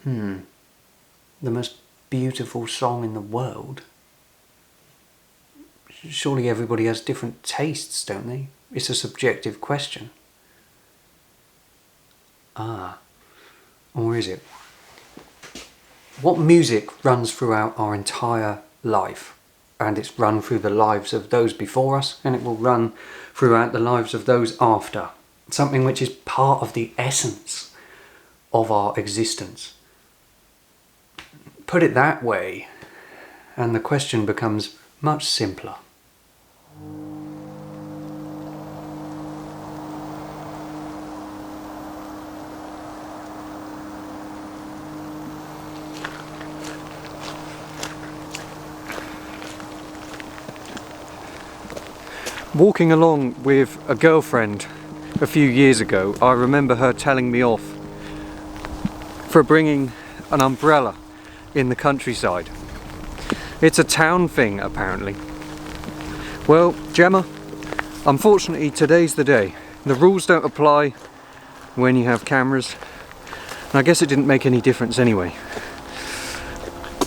The most beautiful song in the world? Surely everybody has different tastes, don't they? It's a subjective question. Or is it? What music runs throughout our entire life? And it's run through the lives of those before us, and it will run throughout the lives of those after. Something which is part of the essence of our existence. Put it that way, and the question becomes much simpler. Walking along with a girlfriend a few years ago, I remember her telling me off for bringing an umbrella in the countryside. It's a town thing, apparently. Well, Gemma, unfortunately today's the day. The rules don't apply when you have cameras, and I guess it didn't make any difference anyway.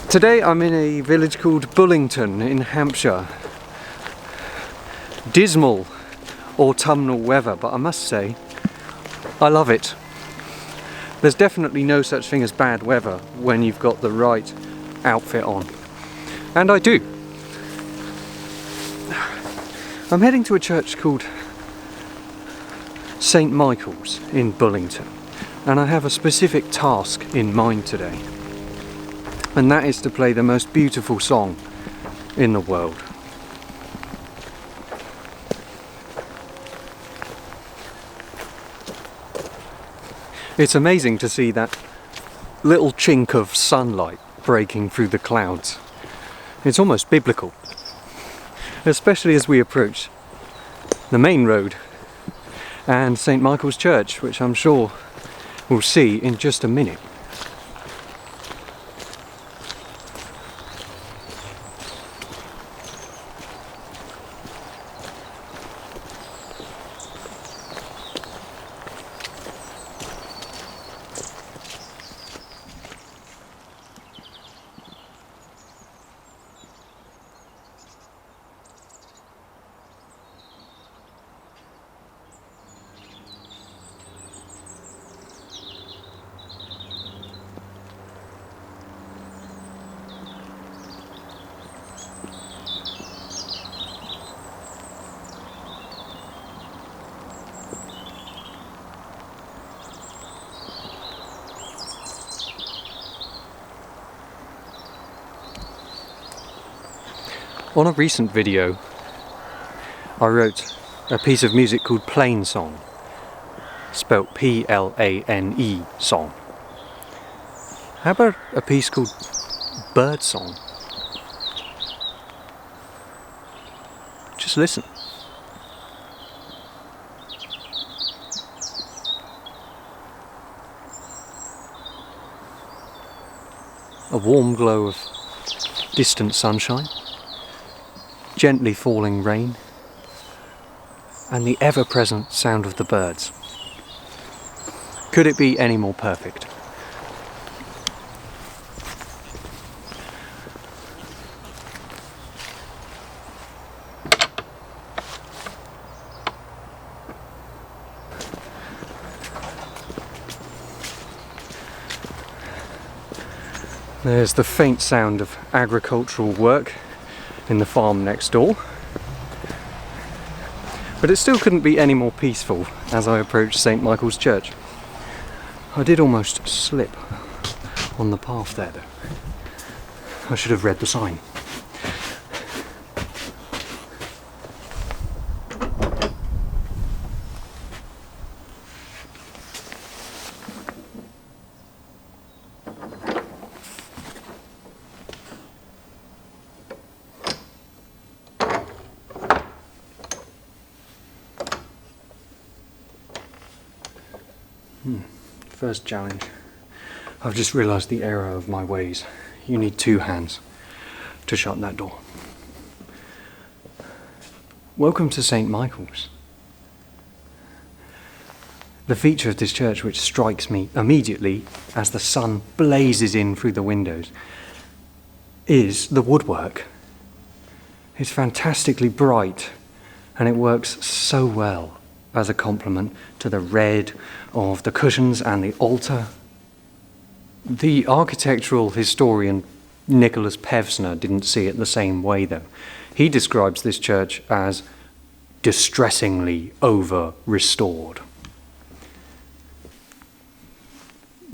Today I'm in a village called Bullington in Hampshire. Dismal autumnal weather, but I must say I love it. There's definitely no such thing as bad weather when you've got the right outfit on, and I do. I'm heading to a church called St. Michael's in Bullington, and I have a specific task in mind today, and that is to play the most beautiful song in the world. It's amazing to see that little chink of sunlight breaking through the clouds. It's almost biblical, especially as we approach the main road and St. Michael's Church, which I'm sure we'll see in just a minute. On a recent video, I wrote a piece of music called Plain Song, spelt P-L-A-N-E song. How about a piece called Byrd Song? Just listen. A warm glow of distant sunshine, gently falling rain, and the ever-present sound of the birds. Could it be any more perfect? There's the faint sound of agricultural work in the farm next door, but it still couldn't be any more peaceful as I approached St. Michael's Church. I did almost slip on the path there though. I should have read the sign. First challenge. I've just realised the error of my ways. You need two hands to shut that door. Welcome to St. Michael's. The feature of this church which strikes me immediately as the sun blazes in through the windows is the woodwork. It's fantastically bright, and it works so well as a complement to the red of the cushions and the altar. The architectural historian Nicholas Pevsner didn't see it the same way though. He describes this church as distressingly over-restored.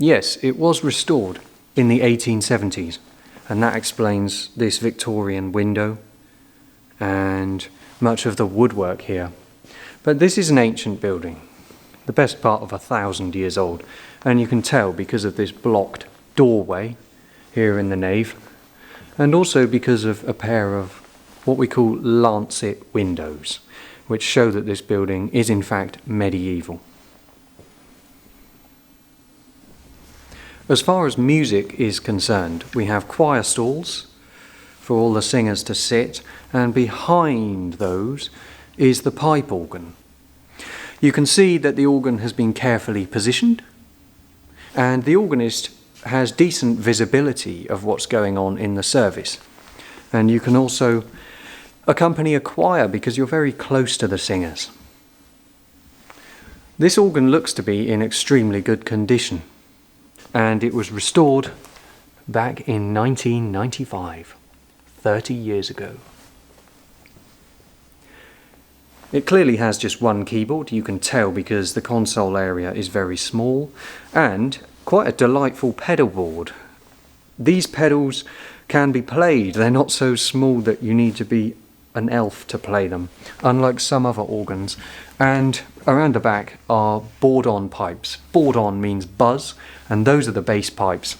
Yes, it was restored in the 1870s, and that explains this Victorian window and much of the woodwork here. But this is an ancient building, the best part of 1,000 years old, and you can tell because of this blocked doorway here in the nave, and also because of a pair of what we call lancet windows, which show that this building is in fact medieval. As far as music is concerned, we have choir stalls for all the singers to sit, and behind those is the pipe organ. You can see that the organ has been carefully positioned, and the organist has decent visibility of what's going on in the service. And you can also accompany a choir because you're very close to the singers. This organ looks to be in extremely good condition, and it was restored back in 1995, 30 years ago. It clearly has just one keyboard, you can tell because the console area is very small, and quite a delightful pedal board. These pedals can be played, they're not so small that you need to be an elf to play them, unlike some other organs. And around the back are board-on pipes. Board-on means buzz, and those are the bass pipes.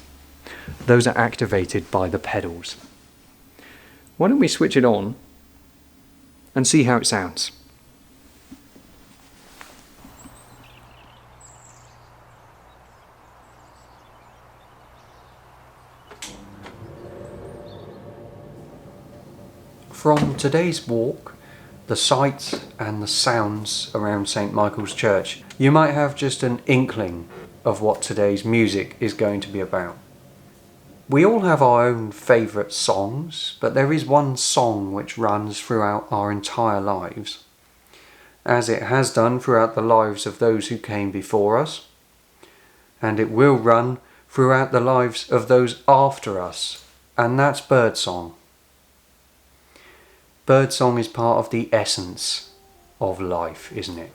Those are activated by the pedals. Why don't we switch it on and see how it sounds? From today's walk, the sights and the sounds around St. Michael's Church, you might have just an inkling of what today's music is going to be about. We all have our own favourite songs, but there is one song which runs throughout our entire lives, as it has done throughout the lives of those who came before us, and it will run throughout the lives of those after us, and that's birdsong. Birdsong is part of the essence of life, isn't it?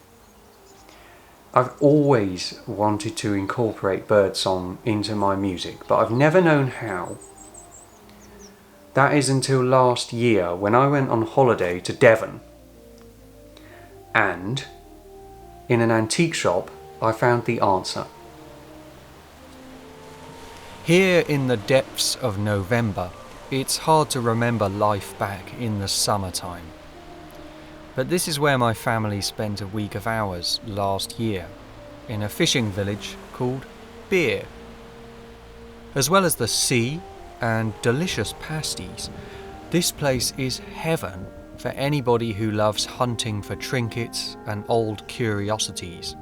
I've always wanted to incorporate birdsong into my music, but I've never known how. That is until last year when I went on holiday to Devon, and in an antique shop I found the answer. Here in the depths of November, it's hard to remember life back in the summertime. But this is where my family spent a week of ours last year, in a fishing village called Byrd. As well as the sea and delicious pasties, this place is heaven for anybody who loves hunting for trinkets and old curiosities.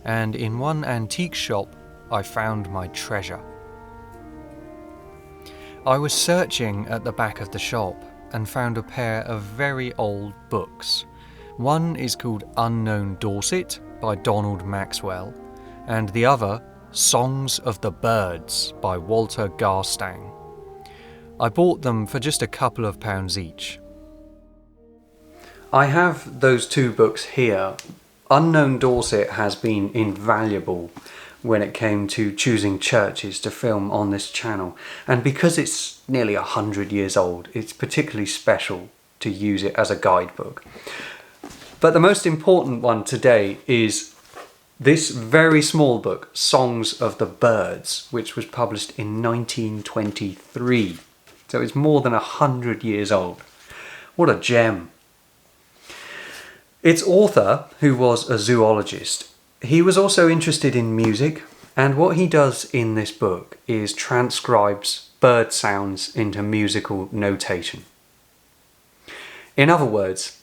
And in one antique shop, I found my treasure. I was searching at the back of the shop and found a pair of very old books. One is called Unknown Dorset by Donald Maxwell, and the other Songs of the Byrds by Walter Garstang. I bought them for just a couple of pounds each. I have those two books here. Unknown Dorset has been invaluable when it came to choosing churches to film on this channel, and because it's nearly 100 years old, it's particularly special to use it as a guidebook. But the most important one today is this very small book, Songs of the Byrds, which was published in 1923. So it's more than 100 years old. What a gem. Its author, who was a zoologist, he was also interested in music, and what he does in this book is transcribes bird sounds into musical notation. In other words,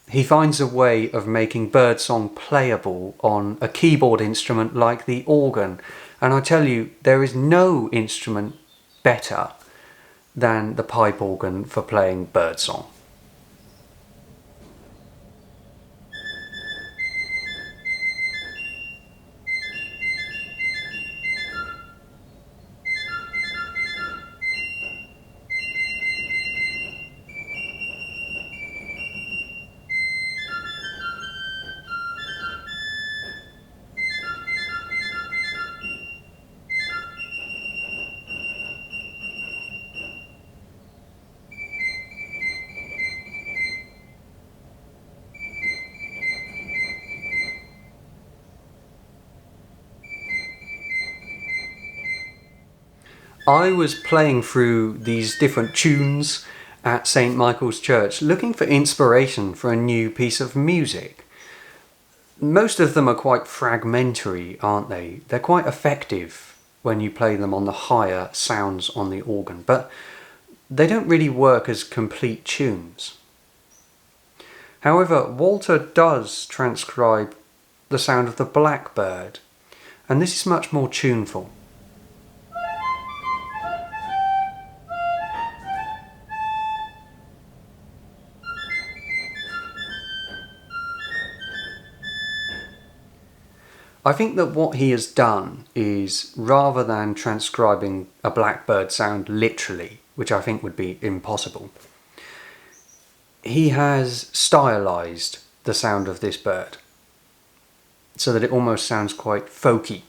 he finds a way of making birdsong playable on a keyboard instrument like the organ. And I tell you, there is no instrument better than the pipe organ for playing birdsong. I was playing through these different tunes at St. Michael's Church, looking for inspiration for a new piece of music. Most of them are quite fragmentary, aren't they? They're quite effective when you play them on the higher sounds on the organ, but they don't really work as complete tunes. However, Walter does transcribe the sound of the blackbird, and this is much more tuneful. I think that what he has done is, rather than transcribing a blackbird sound literally, which I think would be impossible, he has stylized the sound of this bird so that it almost sounds quite folky,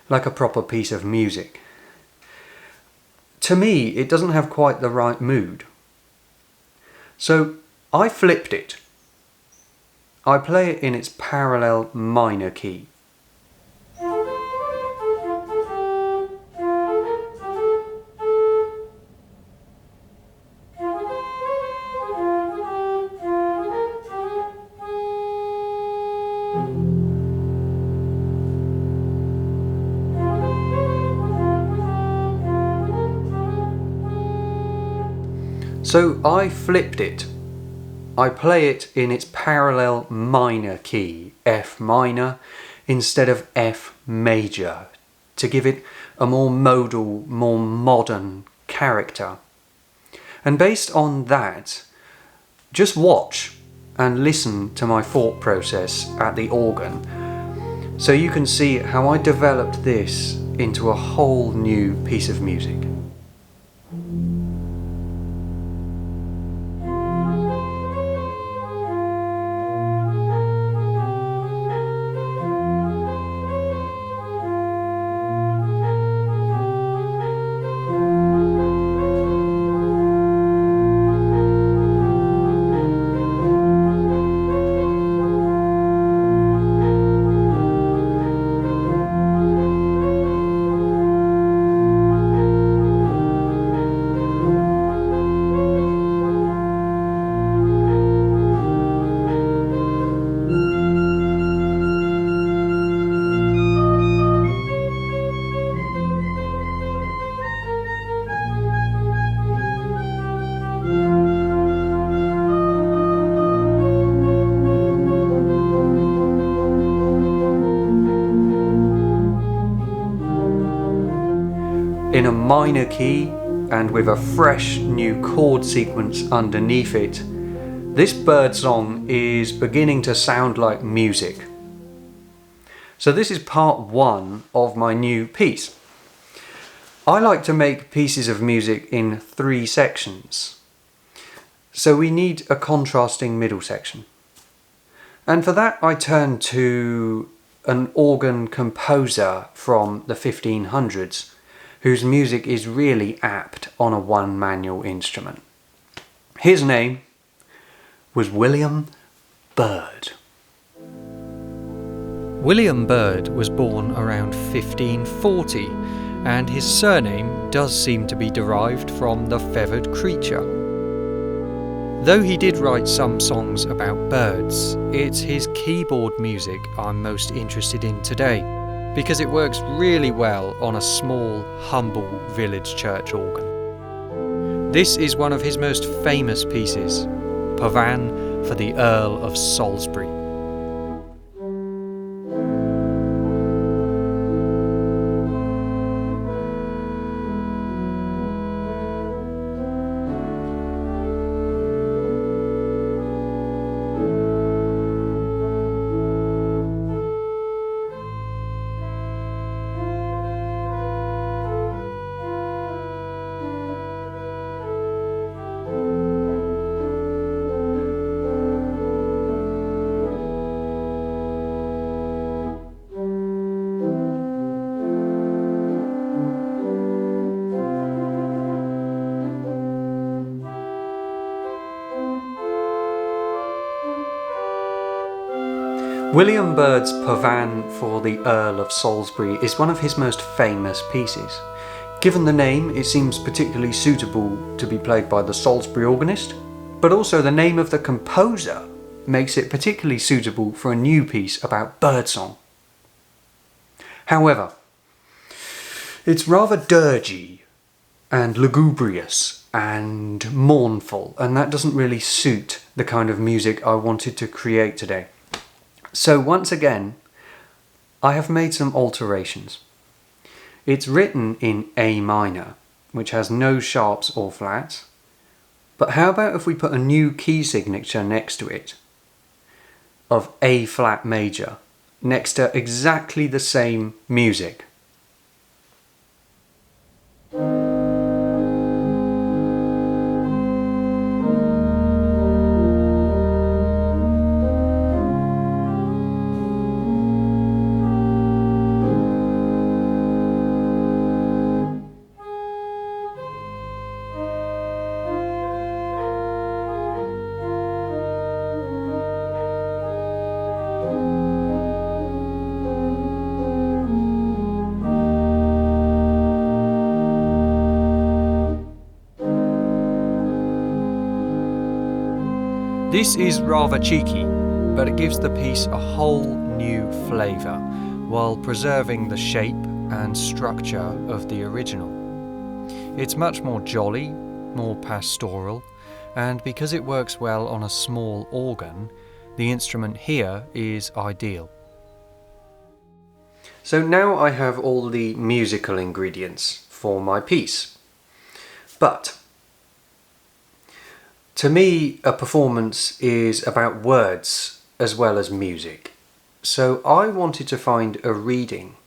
like a proper piece of music. To me, it doesn't have quite the right mood. So I flipped it. I play it in its parallel minor key. So I flipped it. I play it in its parallel minor key, F minor, instead of F major, to give it a more modal, more modern character. And based on that, just watch and listen to my thought process at the organ, so you can see how I developed this into a whole new piece of music. In a minor key and with a fresh new chord sequence underneath it, this bird song is beginning to sound like music. So this is part one of my new piece. I like to make pieces of music in 3 sections. So we need a contrasting middle section. And for that I turn to an organ composer from the 1500s, whose music is really apt on a one manual instrument. His name was William Byrd. William Byrd was born around 1540, and his surname does seem to be derived from the feathered creature. Though he did write some songs about birds, it's his keyboard music I'm most interested in today, because it works really well on a small, humble village church organ. This is one of his most famous pieces, Pavan for the Earl of Salisbury. William Byrd's Pavane for the Earl of Salisbury is one of his most famous pieces. Given the name, it seems particularly suitable to be played by the Salisbury organist, but also the name of the composer makes it particularly suitable for a new piece about birdsong. However, it's rather dirgy and lugubrious and mournful, and that doesn't really suit the kind of music I wanted to create today. So once again, I have made some alterations. It's written in A minor, which has no sharps or flats, but how about if we put a new key signature next to it of A flat major, next to exactly the same music. This is rather cheeky, but it gives the piece a whole new flavour while preserving the shape and structure of the original. It's much more jolly, more pastoral, and because it works well on a small organ, the instrument here is ideal. So now I have all the musical ingredients for my piece. But to me, a performance is about words as well as music. So I wanted to find a reading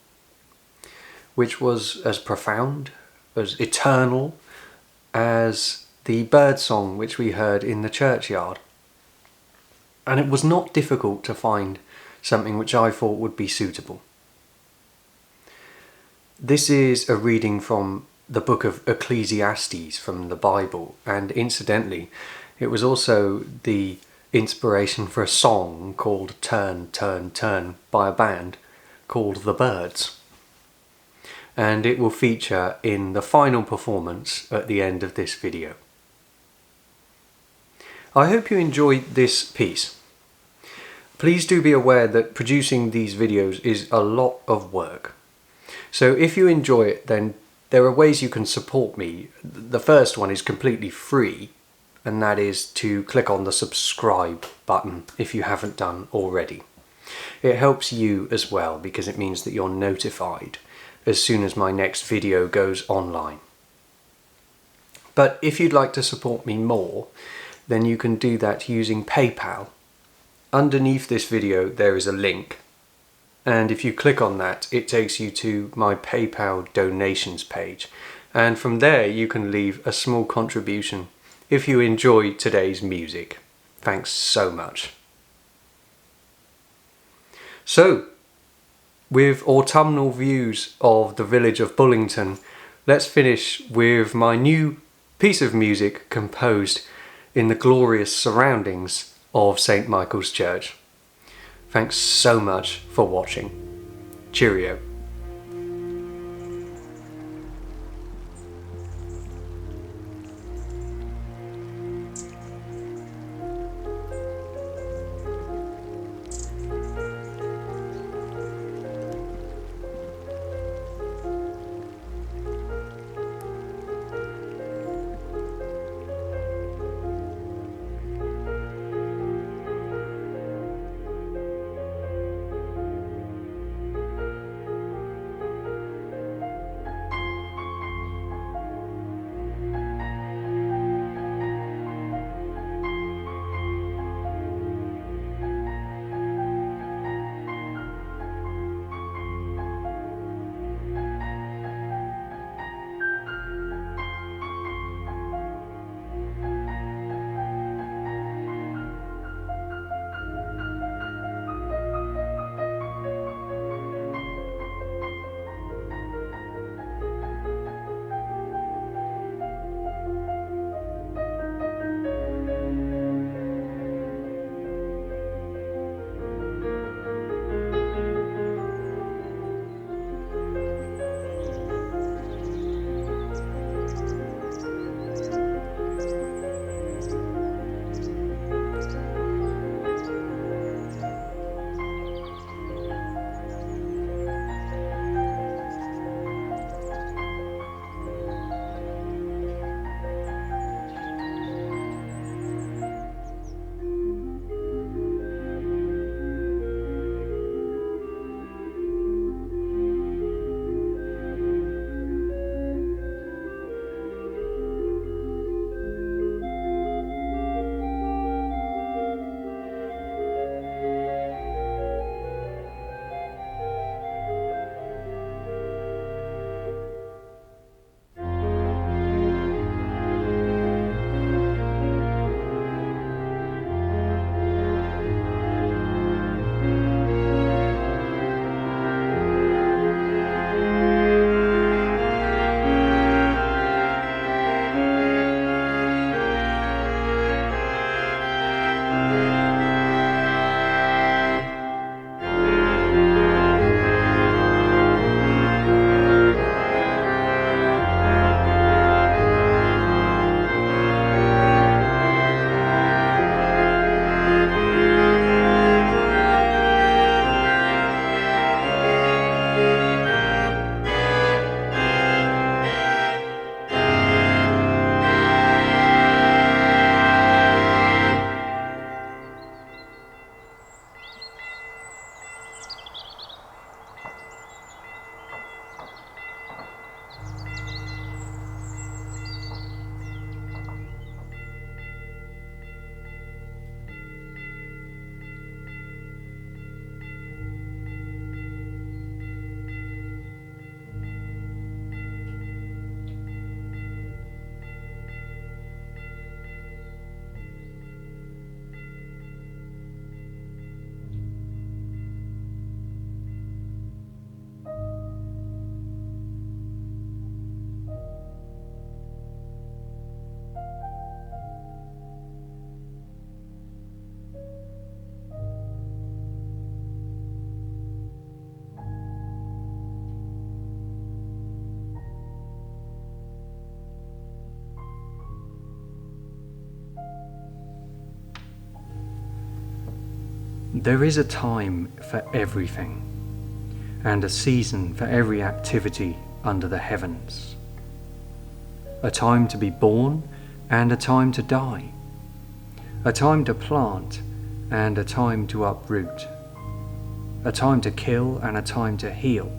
which was as profound, as eternal as the bird song which we heard in the churchyard. And it was not difficult to find something which I thought would be suitable. This is a reading from the book of Ecclesiastes from the Bible, and incidentally, it was also the inspiration for a song called Turn, Turn, Turn by a band called the Byrds. And it will feature in the final performance at the end of this video. I hope you enjoyed this piece. Please do be aware that producing these videos is a lot of work. So if you enjoy it, then there are ways you can support me. The first one is completely free, and that is to click on the subscribe button if you haven't done already. It helps you as well because it means that you're notified as soon as my next video goes online. But if you'd like to support me more, then you can do that using PayPal. Underneath this video there is a link, and if you click on that, it takes you to my PayPal donations page. And from there you can leave a small contribution if you enjoy today's music. Thanks so much. So, with autumnal views of the village of Bullington, let's finish with my new piece of music composed in the glorious surroundings of St. Michael's Church. Thanks so much for watching. Cheerio. There is a time for everything, and a season for every activity under the heavens. A time to be born and a time to die. A time to plant and a time to uproot. A time to kill and a time to heal.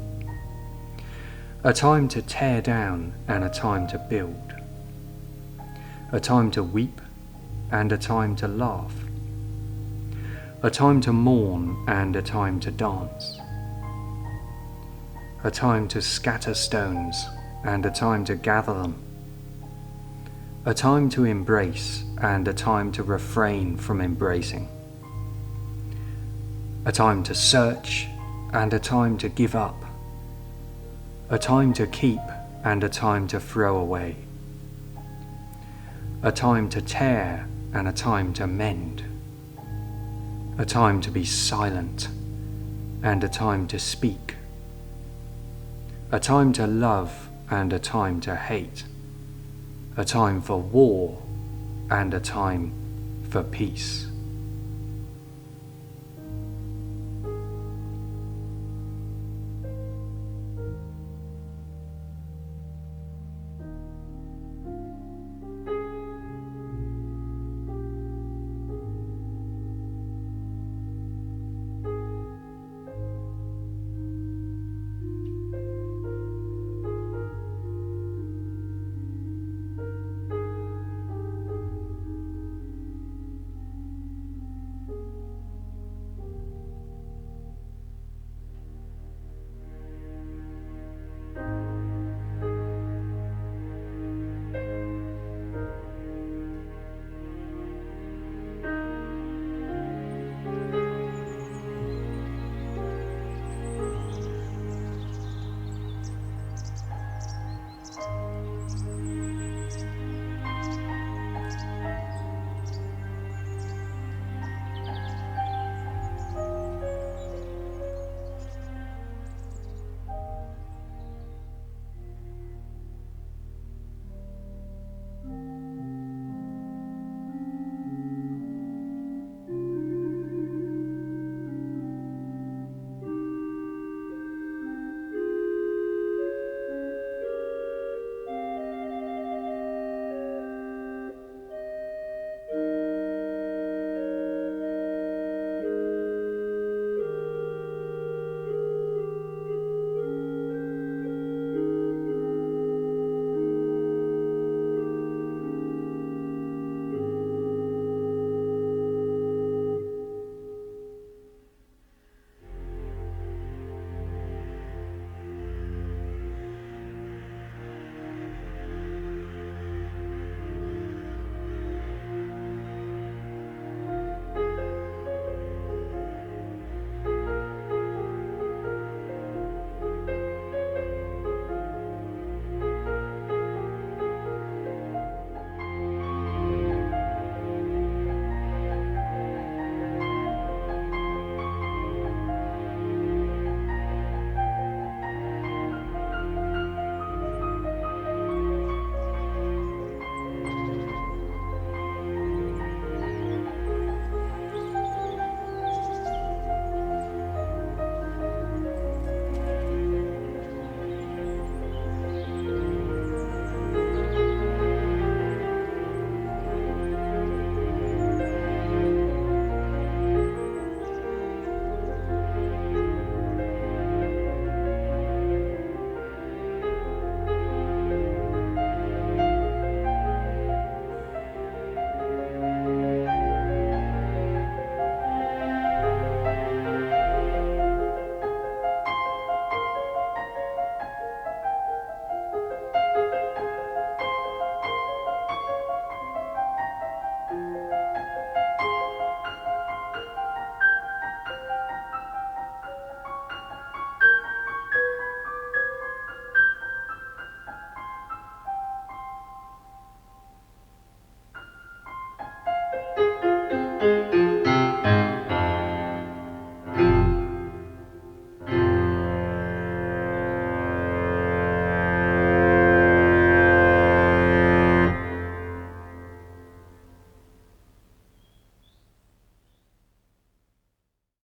A time to tear down and a time to build. A time to weep and a time to laugh. A time to mourn and a time to dance. A time to scatter stones and a time to gather them. A time to embrace and a time to refrain from embracing. A time to search and a time to give up. A time to keep and a time to throw away. A time to tear and a time to mend. A time to be silent and a time to speak. A time to love and a time to hate. A time for war and a time for peace.